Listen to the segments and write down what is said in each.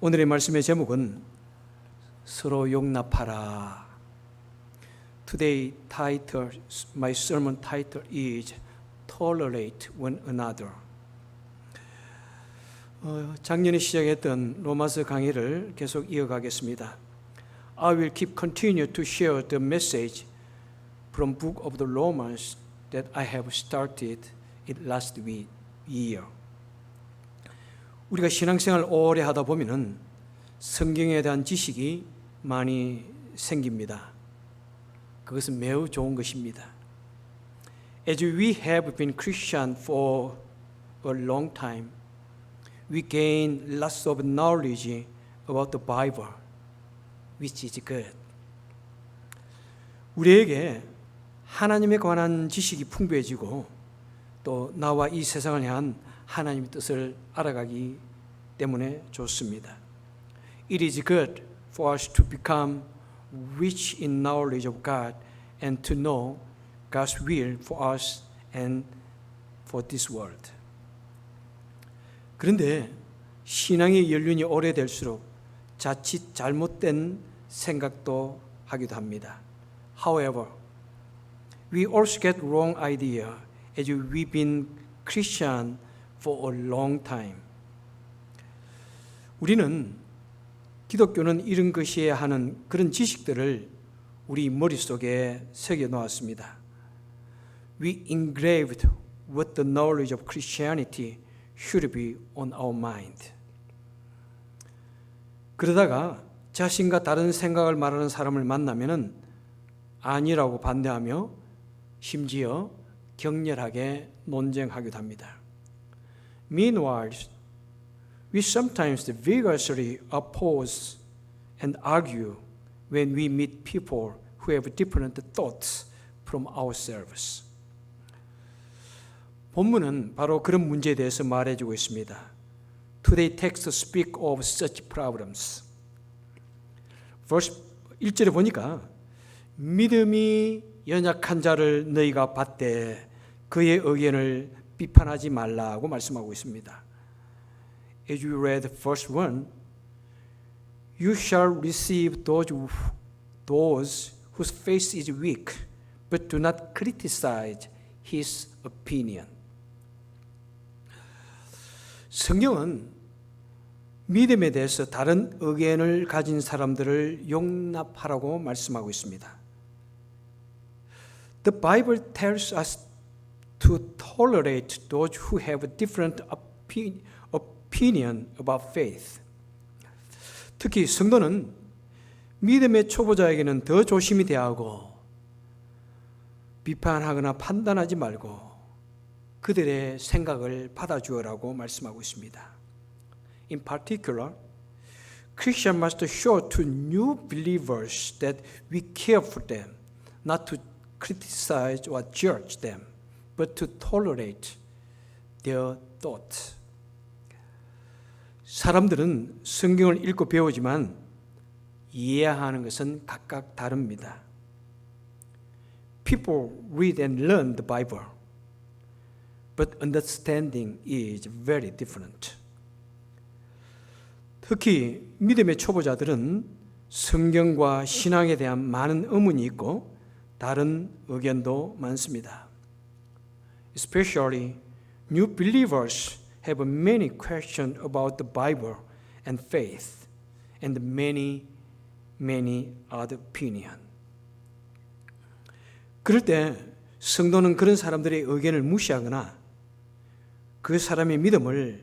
오늘의 말씀의 제목은 서로 용납하라. Today title, my sermon title is Tolerate one another. 작년에 시작했던 로마서 강의를 계속 이어가겠습니다. I will keep continue to share the message from book of the Romans that I have started it last year. 우리가 신앙생활 오래 하다 보면은 성경에 대한 지식이 많이 생깁니다. 그것은 매우 좋은 것입니다. As we have been Christian for a long time, we gain lots of knowledge about the Bible, which is good. 우리에게 하나님에 관한 지식이 풍부해지고 또 나와 이 세상을 향한 하나님의 뜻을 알아가기 때문에 좋습니다. It is good for us to become rich in knowledge of God and to know God's will for us and for this world. 그런데 신앙의 연륜이 오래될수록 자칫 잘못된 생각도 하기도 합니다. However, we also get wrong idea as we've been Christian for a long time. 우리는 기독교는 이런 것이어야 하는 그런 지식들을 우리 머릿속에 새겨 놓았습니다. We engraved what the knowledge of Christianity should be on our mind. 그러다가 자신과 다른 생각을 말하는 사람을 만나면은 아니라고 반대하며 심지어 격렬하게 논쟁하기도 합니다. Meanwhile, we sometimes vigorously oppose and argue when we meet people who have different thoughts from ourselves. 본문은 바로 그런 문제에 대해서 말해주고 있습니다. Today text speak of such problems. Verse 1절에 보니까 믿음이 연약한 자를 너희가 받되 그의 의견을 비판하지 말라고 말씀하고 있습니다. As you read verse 1, you shall receive those whose faith is weak, but do not criticize his opinion. 성경은 믿음에 대해서 다른 의견을 가진 사람들을 용납하라고 말씀하고 있습니다. The Bible tells us to tolerate those who have different opinion about faith. 특히 성도는 믿음의 초보자에게는 더 조심히 대하고 비판하거나 판단하지 말고 그들의 생각을 받아주어라고 말씀하고 있습니다. In particular, Christians must show to new believers that we care for them, not to criticize or judge them, but to tolerate their thoughts. 사람들은 성경을 읽고 배우지만 이해하는 것은 각각 다릅니다. People read and learn the Bible, but understanding is very different. 특히 믿음의 초보자들은 성경과 신앙에 대한 많은 의문이 있고 다른 의견도 많습니다. Especially new believers have many questions about the Bible and faith and many other opinions. 그럴 때 성도는 그런 사람들의 의견을 무시하거나 그 사람의 믿음을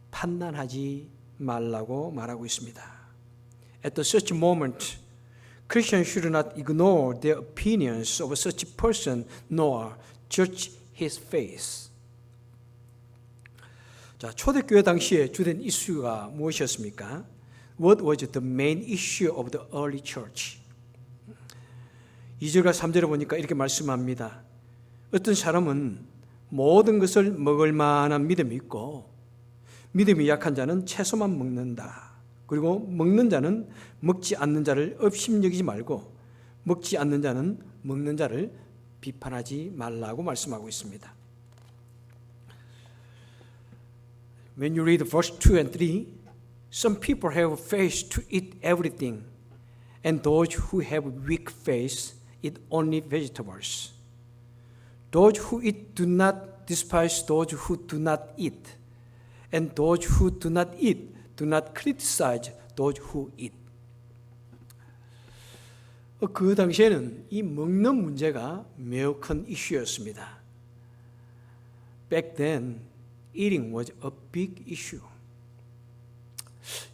판단하지 말라고 말하고 있습니다. At such moment, Christians should not ignore the opinions of such a person nor judge his faith. 자, 초대교회 당시에 주된 이슈가 무엇이었습니까? What was the main issue of the early church? 2절과 3절에 보니까 이렇게 말씀합니다. 어떤 사람은 모든 것을 먹을 만한 믿음이 있고 믿음이 약한 자는 채소만 먹는다. 그리고 먹는 자는 먹지 않는 자를 업심여기지 말고 먹지 않는 자는 먹는 자를 비판하지 말라고 말씀하고 있습니다. When you read verse 2 and 3, Some people have faith to eat everything, and those who have weak faith eat only vegetables. Those who eat do not despise those who do not eat, and those who do not eat do not criticize those who eat. 그 당시에는 이 먹는 문제가 매우 큰 이슈였습니다. Back then, eating was a big issue.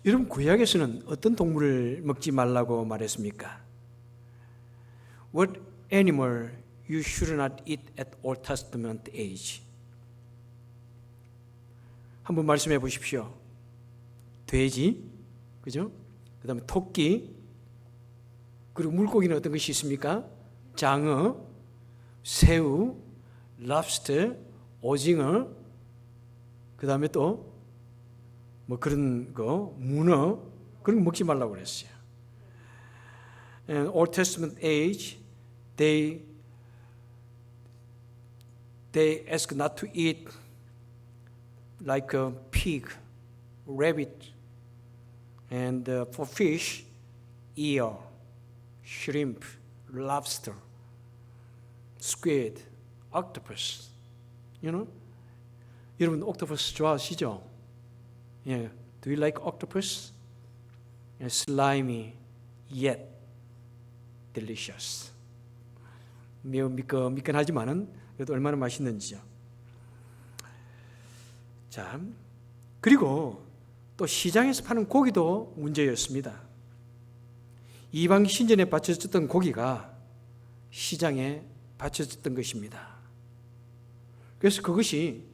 여러분, 구약에서는 어떤 동물을 먹지 말라고 말했습니까? What animal you should not eat at Old Testament age? 한번 말씀해 보십시오. 돼지, 그죠? 그 다음에 토끼, 그리고 물고기는 어떤 것이 있습니까? 장어, 새우, 랍스터, 오징어, 그 다음에 또 뭐 그런 거, 문어, 그런 거 먹지 말라고 그랬어요. And Old Testament age, they ask not to eat like a pig, rabbit, and for fish, eel, shrimp, lobster, squid, octopus. You know? 여러분 octopus 좋아하시죠? Yeah. Do you like octopus? Yeah, slimy yet delicious. 매우 미끈하지만은 그래도 얼마나 맛있는지요. 자, 그리고 또 시장에서 파는 고기도 문제였습니다. 이방 신전에 바쳐졌던 고기가 시장에 바쳐졌던 것입니다. 그래서 그것이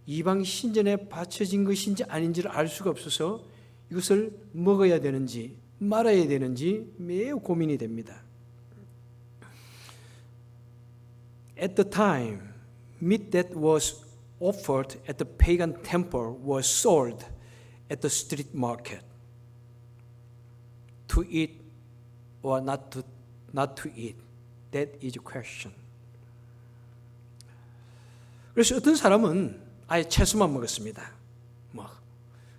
이방 신전에 바쳐진 것인지 아닌지를 알 수가 없어서 이것을 먹어야 되는지 말아야 되는지 매우 고민이 됩니다. At the time, meat that was offered at the pagan temple was sold at the street market. To eat or not to eat, that is a question. 그래서 어떤 사람은 아예 채소만 먹었습니다.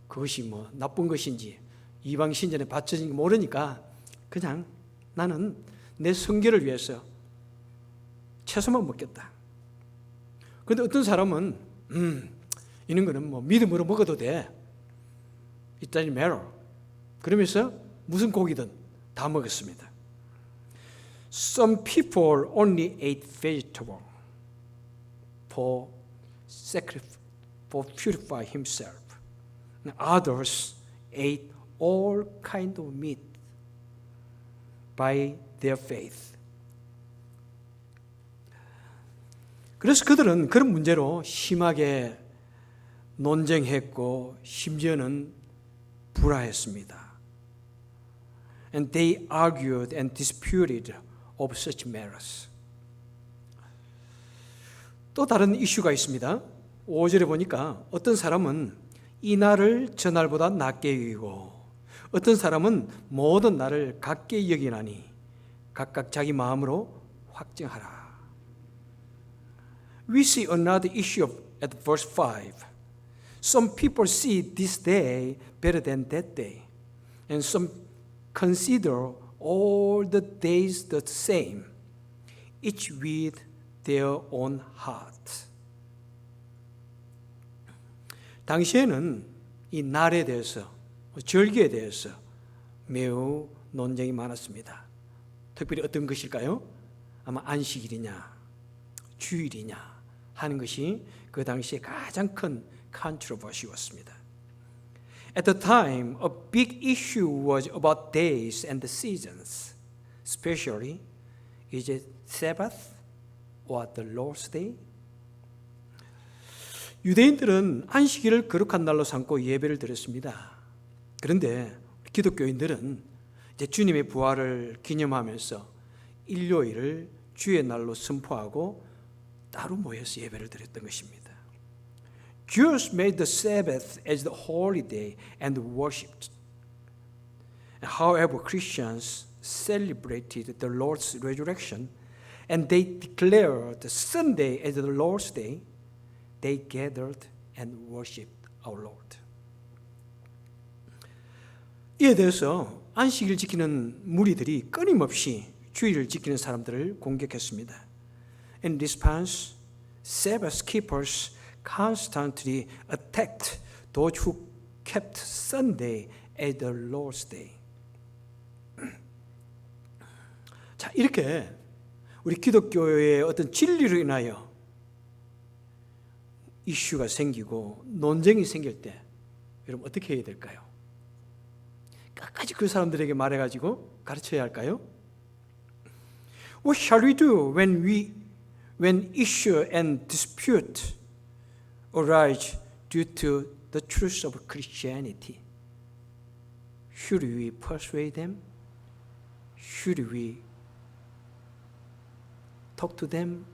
그것이 나쁜 것인지 이방 신전에 바쳐진 거 모르니까 그냥 나는 내 성결을 위해서 채소만 먹겠다. 그런데 어떤 사람은 이런 거는 믿음으로 먹어도 돼. It doesn't matter. 그러면서 무슨 고기든 다 먹었습니다. Some people only ate vegetable for purify himself. Others ate all kind of meat by their faith. 그래서 그들은 그런 문제로 심하게 논쟁했고 심지어는 불화했습니다. And they argued and disputed over such matters. 또 다른 이슈가 있습니다. 5절에 보니까 어떤 사람은 이 날을 저 날보다 낮게 여기고 어떤 사람은 모든 날을 같게 여기나니 각각 자기 마음으로 확증하라. We see another issue at verse 5. Some people see this day better than that day, and some consider all the days the same, each with their own heart. 당시에는 이 날에 대해서, 절기에 대해서 매우 논쟁이 많았습니다. 특별히 어떤 것일까요? 아마 안식일이냐, 주일이냐 하는 것이 그 당시에 가장 큰 controversy였습니다. At the time, a big issue was about days and the seasons, especially is it Sabbath or the Lord's Day? 유대인들은 안식일을 거룩한 날로 삼고 예배를 드렸습니다. 그런데 기독교인들은 이제 주님의 부활을 기념하면서 일요일을 주의 날로 선포하고 따로 모여서 예배를 드렸던 것입니다. Jews made the Sabbath as the holy day and worshipped. However, Christians celebrated the Lord's resurrection and they declared Sunday as the Lord's day. They gathered and worshipped our Lord. 이에 대해서 안식일 지키는 무리들이 끊임없이 주의를 지키는 사람들을 공격했습니다. In response, Sabbath keepers constantly attacked those who kept Sunday as the Lord's day. 자, 이렇게 우리 기독교의 어떤 진리로 인하여 이슈가 생기고 논쟁이 생길 때 여러분 어떻게 해야 될까요? 끝까지 그 사람들에게 말해가지고 가르쳐야 할까요? What shall we do when issue and dispute arise due to the truth of Christianity? Should we persuade them? Should we talk to them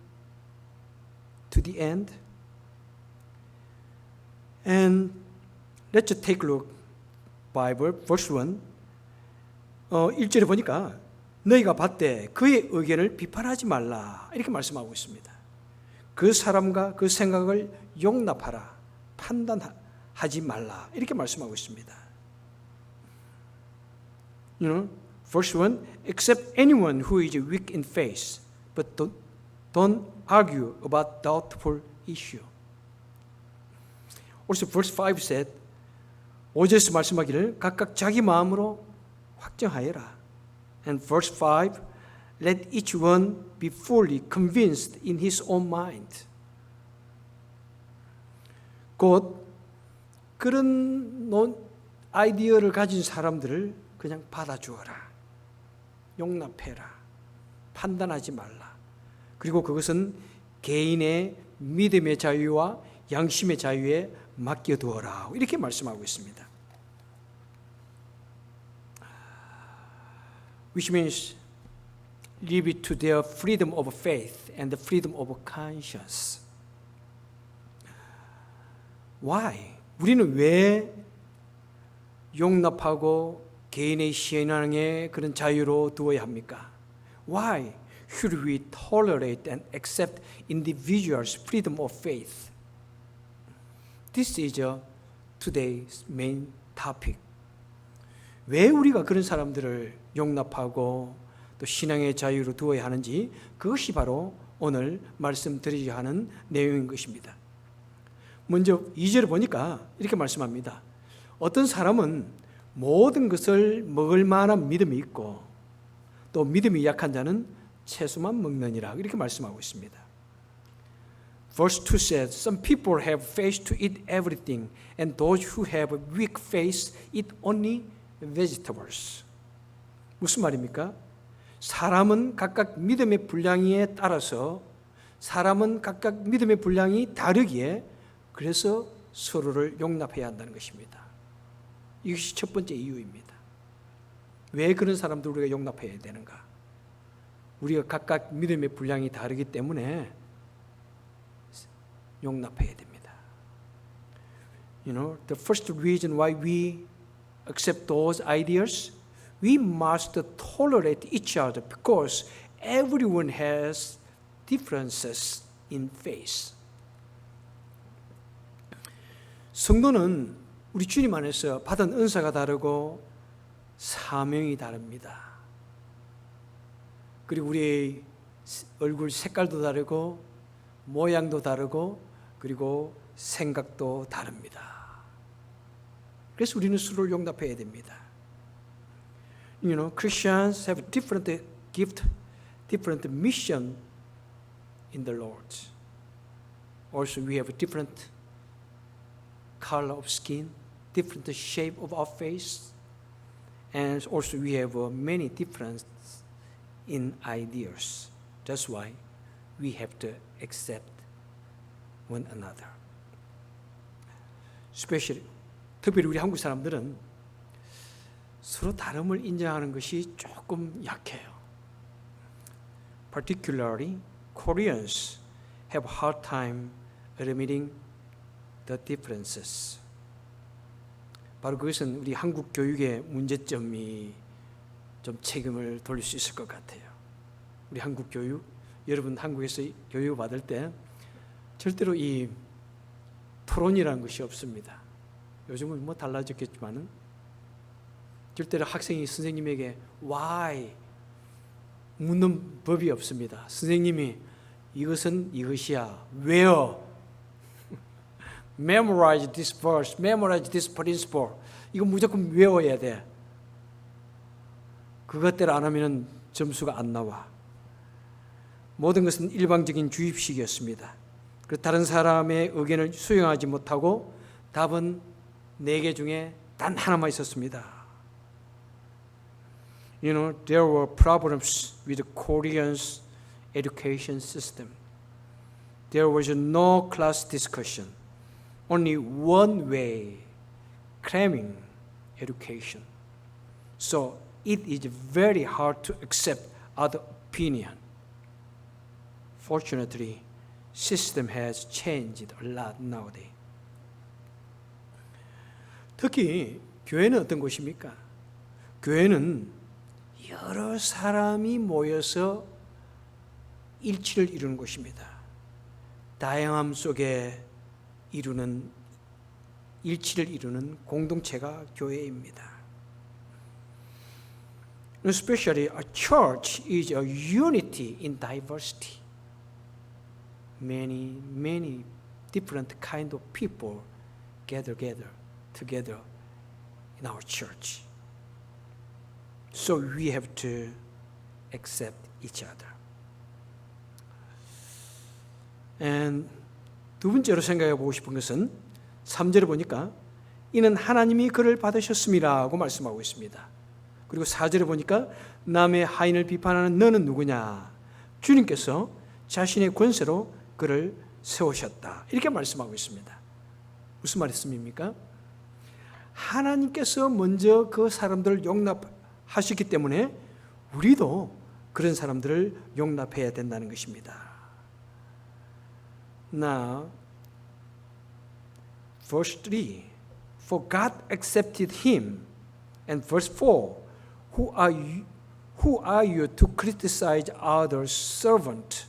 to the end? And let's take a look Bible verse 1. 1절에 보니까 너희가 받되 그의 의견을 비판하지 말라 이렇게 말씀하고 있습니다. 그 사람과 그 생각을 용납하라, 판단하지 말라 이렇게 말씀하고 있습니다. Verse 1, except anyone who is weak in faith, but don't argue about doubtful issue. Also verse 5 said, 5절에서 말씀하기를 각각 자기 마음으로 확정하여라. And verse 5, let each one be fully convinced in his own mind. 곧 그런 아이디어를 가진 사람들을 그냥 받아주어라. 용납해라. 판단하지 말라. 그리고 그것은 개인의 믿음의 자유와 양심의 자유에 맡겨두어라. 이렇게 말씀하고 있습니다. Which means leave it to their freedom of faith and the freedom of conscience. Why? 우리는 왜 용납하고 개인의 신앙의 그런 자유로 두어야 합니까? Why should we tolerate and accept individuals' freedom of faith? This is today's main topic. 왜 우리가 그런 사람들을 용납하고 또 신앙의 자유로 두어야 하는지 그것이 바로 오늘 말씀드리려 하는 내용인 것입니다. 먼저 2절을 보니까 이렇게 말씀합니다. 어떤 사람은 모든 것을 먹을 만한 믿음이 있고 또 믿음이 약한 자는 채소만 먹느니라 이렇게 말씀하고 있습니다. Verse 2 says, some people have faith to eat everything and those who have weak faith eat only vegetables. 무슨 말입니까? 사람은 각각 믿음의 분량에 따라서 사람은 각각 믿음의 분량이 다르기에 그래서 서로를 용납해야 한다는 것입니다. 이것이 첫 번째 이유입니다. 왜 그런 사람들 우리가 용납해야 되는가? 우리가 각각 믿음의 분량이 다르기 때문에 용납해야 됩니다. The first reason why we accept those ideas, we must tolerate each other because everyone has differences in faith. 성도는 우리 주님 안에서 받은 은사가 다르고 사명이 다릅니다. 그리고 우리의 얼굴 색깔도 다르고 모양도 다르고 그리고 생각도 다릅니다. 그래서 우리는 서로를 용납해야 됩니다. Christians have different gift, different mission in the Lord. Also, we have a different color of skin, different shape of our face, and also we have many differences in ideas. That's why we have to accept one another. Especially, 특별히 우리 한국 사람들은 서로 다름을 인정하는 것이 조금 약해요. Particularly, Koreans have a hard time admitting the differences. 바로 그것은 우리 한국 교육의 문제점이 좀 책임을 돌릴 수 있을 것 같아요. 우리 한국 교육, 여러분 한국에서 교육을 받을 때 절대로 이 토론이라는 것이 없습니다. 요즘은 뭐 달라졌겠지만은 절대로 학생이 선생님에게 why 묻는 법이 없습니다. 선생님이 이것은 이것이야. 외워. Memorize this verse. Memorize this principle. 이거 무조건 외워야 돼. 그것대로 안 하면 점수가 안 나와. 모든 것은 일방적인 주입식이었습니다. 다른 사람의 의견을 수용하지 못하고 답은 4개 중에 단 하나만 있었습니다. You know, there were problems with Korean's education system. There was no class discussion. Only one way, cramming education. So it is very hard to accept other opinion. Fortunately, system has changed a lot nowadays. 특히 교회는 어떤 곳입니까? 교회는 여러 사람이 모여서 일치를 이루는 곳입니다. 다양함 속에 일치를 이루는 공동체가 교회입니다. Especially a church is a unity in diversity. Many different kind of people gather together in our church. So we have to accept each other. And 두 번째로 생각해 보고 싶은 것은 3절에 보니까 이는 하나님이 그를 받으셨음이라고 말씀하고 있습니다. 그리고 4절에 보니까 남의 하인을 비판하는 너는 누구냐? 주님께서 자신의 권세로 그를 세우셨다. 이렇게 말씀하고 있습니다. 무슨 말씀입니까? 하나님께서 먼저 그 사람들을 용납하셨기 때문에 우리도 그런 사람들을 용납해야 된다는 것입니다. Now, verse 3, for God accepted him. And verse 4, who are you to criticize others' servant?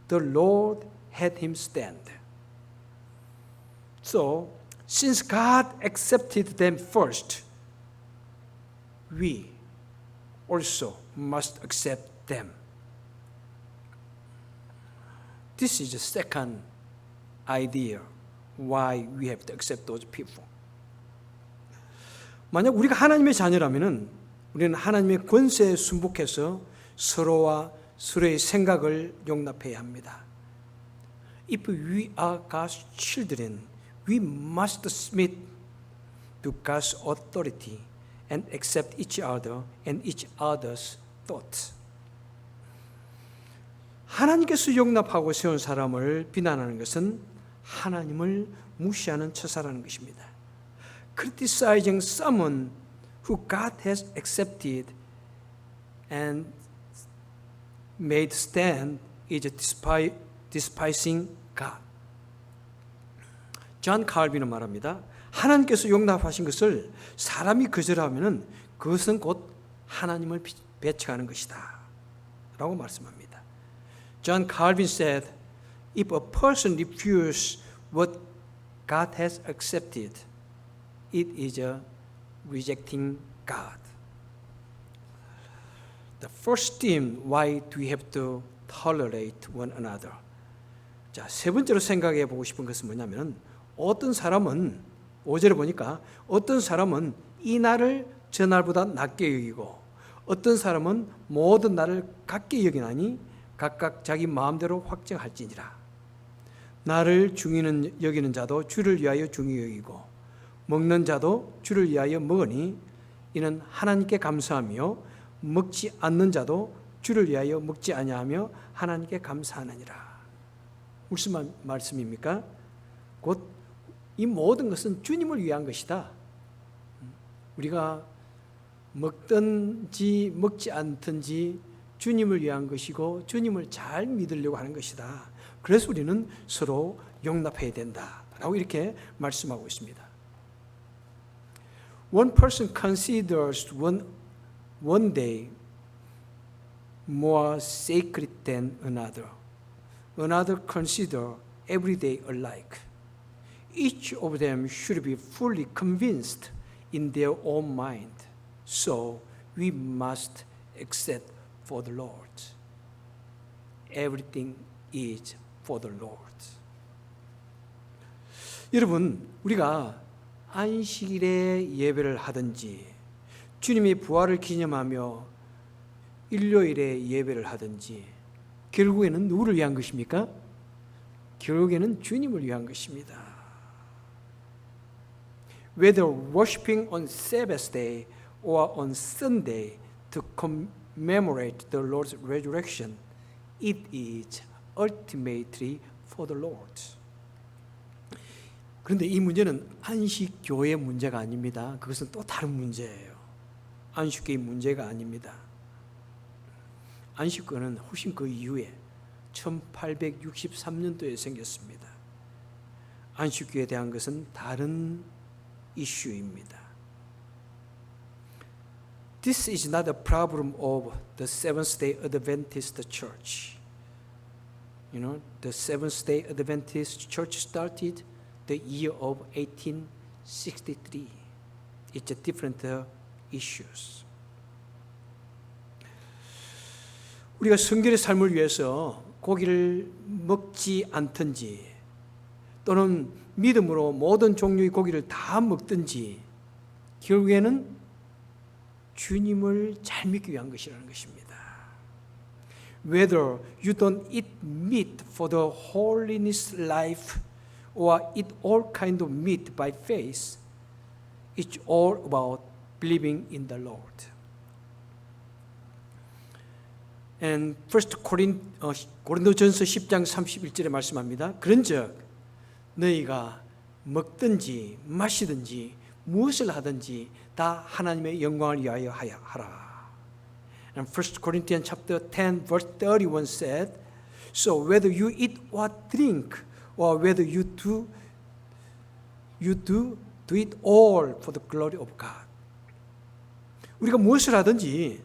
The Lord had him stand. So, since God accepted them first, we also must accept them. This is the second idea why we have to accept those people. 만약 우리가 하나님의 자녀라면은 우리는 하나님의 권세에 순복해서 서로와 서로의 생각을 용납해야 합니다. If we are God's children, we must submit to God's authority and accept each other and each other's thoughts. 하나님께서 용납하고 세운 사람을 비난하는 것은 하나님을 무시하는 처사라는 것입니다. Criticizing someone who God has accepted and made stand is despising God. 존 칼빈은 말합니다. 하나님께서 용납하신 것을 사람이 거절하면은 그것은 곧 하나님을 배척하는 것이다. 라고 말씀합니다. John Calvin said, if a person refuses what God has accepted, it is rejecting God. The first theme, why do we have to tolerate one another? 자, 세 번째로 생각해 보고 싶은 것은 뭐냐면 어떤 사람은 5절에 보니까 어떤 사람은 이 날을 저 날보다 낮게 여기고 어떤 사람은 모든 날을 같게 여기나니 각각 자기 마음대로 확정할지니라. 나를 중히 여기는 자도 주를 위하여 중히 여기고 먹는 자도 주를 위하여 먹으니 이는 하나님께 감사하며 먹지 않는 자도 주를 위하여 먹지 아니하며 하나님께 감사하느니라. 무슨 말씀입니까? 곧 이 모든 것은 주님을 위한 것이다. 우리가 먹든지 먹지 않든지 주님을 위한 것이고 주님을 잘 믿으려고 하는 것이다. 그래서 우리는 서로 용납해야 된다라고 이렇게 말씀하고 있습니다. One person considers one day more sacred than another. Another consider every day alike. Each of them should be fully convinced in their own mind. So we must accept for the Lord. Everything is for the Lord. 여러분, 우리가 안식일에 예배를 하든지 주님의 부활을 기념하며 일요일에 예배를 하든지 결국에는 누구를 위한 것입니까? 결국에는 주님을 위한 것입니다. Whether worshiping on Sabbath day or on Sunday to commemorate the Lord's resurrection, it is ultimately for the Lord. 그런데 이 문제는 안식교의 문제가 아닙니다. 그것은 또 다른 문제예요. 안식교의 문제가 아닙니다. 안식교는 훨씬 그 이후에 1863년도에 생겼습니다. 안식교에 대한 것은 다른 이슈입니다. This is not a problem of the Seventh-day Adventist Church. You know, the Seventh-day Adventist Church started the year of 1863. It's a different issues. 우리가 성결의 삶을 위해서 고기를 먹지 않든지 또는 믿음으로 모든 종류의 고기를 다 먹든지 결국에는 주님을 잘 믿기 위한 것이라는 것입니다. Whether you don't eat meat for the holiness life or eat all kind of meat by faith, it's all about believing in the Lord. And 1 고린도전서 10장 31절에 말씀합니다. 그런즉 너희가 먹든지 마시든지 무엇을 하든지 다 하나님의 영광을 위하여 하라. And 1 Corinthians chapter 10 verse 31 said, So whether you eat or drink, or whether you do it all for the glory of God. 우리가 무엇을 하든지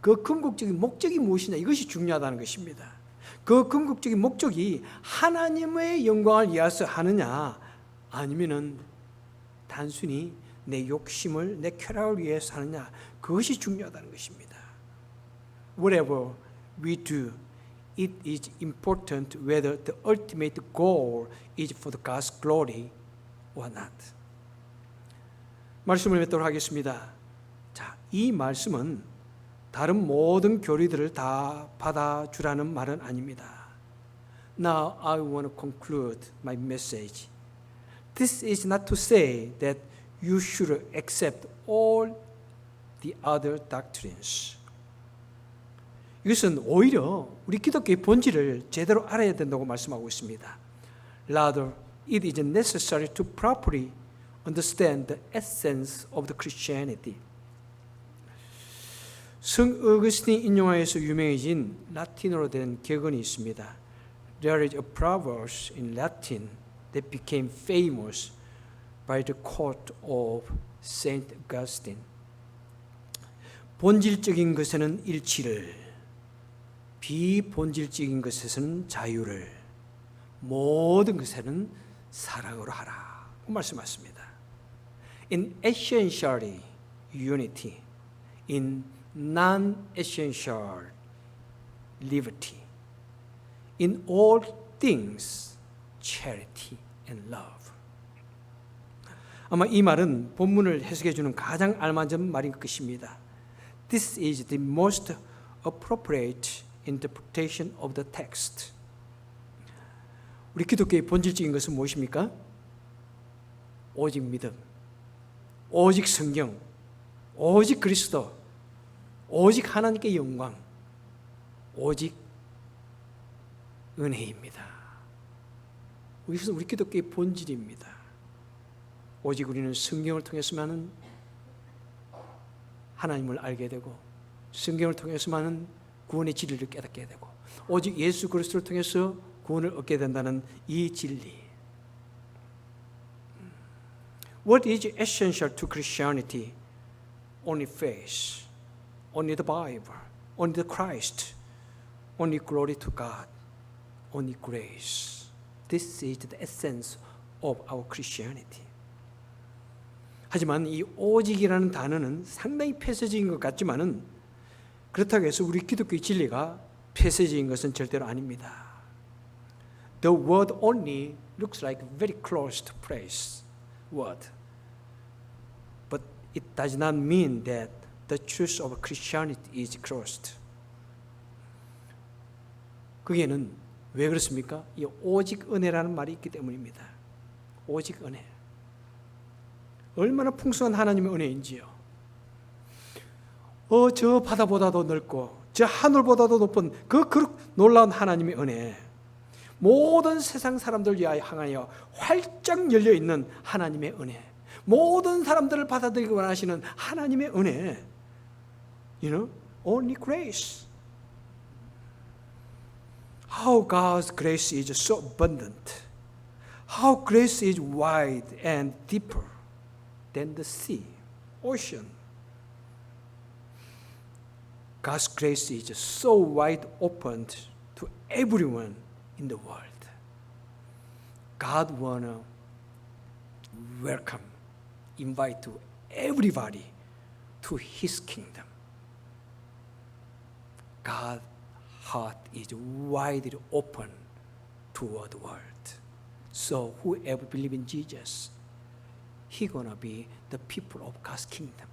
그 궁극적인 목적이 무엇이냐 이것이 중요하다는 것입니다. 그 궁극적인 목적이 하나님의 영광을 위해서 하느냐 아니면은 단순히 내 욕심을 내 쾌락을 위해서 하느냐 그것이 중요하다는 것입니다. Whatever we do, it is important whether the ultimate goal is for the God's glory or not. 말씀을 맺도록 하겠습니다. 자, 이 말씀은 다른 모든 교리들을 다 받아주라는 말은 아닙니다. Now I want to conclude my message. This is not to say that you should accept all the other doctrines. 이것은 오히려 우리 기독교의 본질을 제대로 알아야 된다고 말씀하고 있습니다. Rather, it is necessary to properly understand the essence of the Christianity. 성 어거스틴이 인용하여서 유명해진 라틴어로 된 격언이 있습니다. There is a proverb in Latin that became famous by the quote of Saint Augustine. 본질적인 것에는 일치를, 비본질적인 것에서는 자유를, 모든 것에는 사랑으로 하라. 그 말씀하십니다. In essentially unity, in non-essential liberty, in all things charity and love. 아마 이 말은 본문을 해석해 주는 가장 알맞은 말인 것입니다. This is the most appropriate interpretation of the text. 우리 기독교의 본질적인 것은 무엇입니까? 오직 믿음, 오직 성경, 오직 그리스도, 오직 하나님께 영광, 오직 은혜입니다. 이것은 우리 기독교의 본질입니다. 오직 우리는 성경을 통해서만은 하나님을 알게 되고 성경을 통해서만은 구원의 진리를 깨닫게 되고 오직 예수 그리스도를 통해서 구원을 얻게 된다는 이 진리. What is essential to Christianity? Only faith, only the Bible, only the Christ, only glory to God, only grace. This is the essence of our Christianity. 하지만 이 오직이라는 단어는 상당히 폐쇄적인 것 같지만은 그렇다고 해서 우리 기독교의 진리가 폐쇄적인 것은 절대로 아닙니다. The word only looks like a very close to place word. But it does not mean that the truth of Christianity is closed. 그게는 왜 그렇습니까? 이 오직 은혜라는 말이 있기 때문입니다. 오직 은혜. 얼마나 풍성한 하나님의 은혜인지요. 저 바다보다도 넓고 저 하늘보다도 높은 그 놀라운 하나님의 은혜. 모든 세상 사람들 위하여 향하여 활짝 열려있는 하나님의 은혜. 모든 사람들을 받아들이기 원하시는 하나님의 은혜. You know, only grace. How God's grace is so abundant. How grace is wide and deeper than the sea, ocean. God's grace is so wide open to everyone in the world. God wanna welcome, invite to everybody to His kingdom. God's heart is widely open toward the world. So whoever believes in Jesus, He gonna be the people of God's kingdom.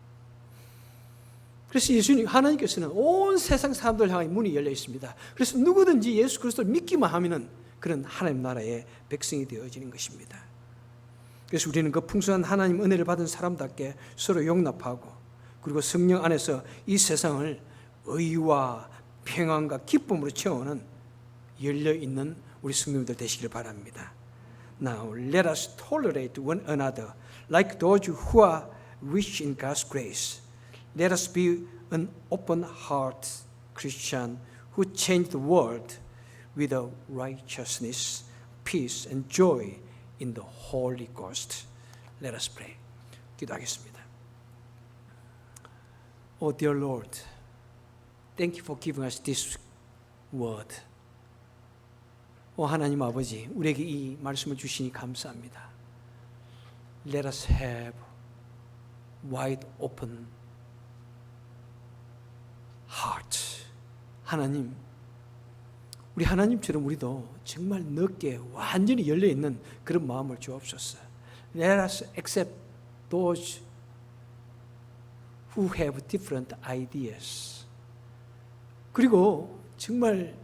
그래서 예수님, 하나님께서는 온 세상 사람들 향해 문이 열려 있습니다. 그래서 누구든지 예수 그리스도를 믿기만 하면은 그런 하나님 나라의 백성이 되어지는 것입니다. 그래서 우리는 그 풍성한 하나님 은혜를 받은 사람답게 서로 용납하고 그리고 성령 안에서 이 세상을 의와 평안과 기쁨으로 채우는 열려있는 우리 성도님들 되시길 바랍니다. Now let us tolerate one another like those who are rich in God's grace. Let us be an open-hearted Christian who change the world with a righteousness, peace, and joy in the Holy Ghost. Let us pray. 기도하겠습니다. Oh dear Lord, thank you for giving us this word. 하나님 아버지, 우리에게 이 말씀을 주시니 감사합니다. Let us have wide open heart. 하나님, 우리 하나님처럼 우리도 정말 넓게 완전히 열려있는 그런 마음을 주옵소서. Let us accept those who have different ideas. 그리고 정말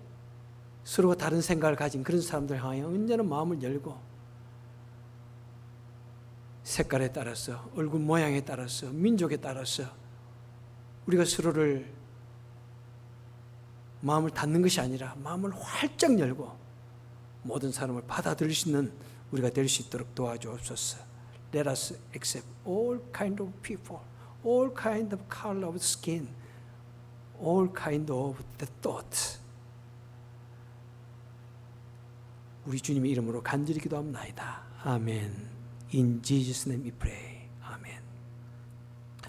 서로가 다른 생각을 가진 그런 사람들 향해 언제나 마음을 열고 색깔에 따라서, 얼굴 모양에 따라서, 민족에 따라서 우리가 서로를 마음을 닫는 것이 아니라 마음을 활짝 열고 모든 사람을 받아들일 수 있는 우리가 될 수 있도록 도와주옵소서. Let us accept all kind of people, all kind of color of skin, all kind of the thought. 우리 주님의 이름으로 간절히 기도합나이다. 아멘. In Jesus' name we pray.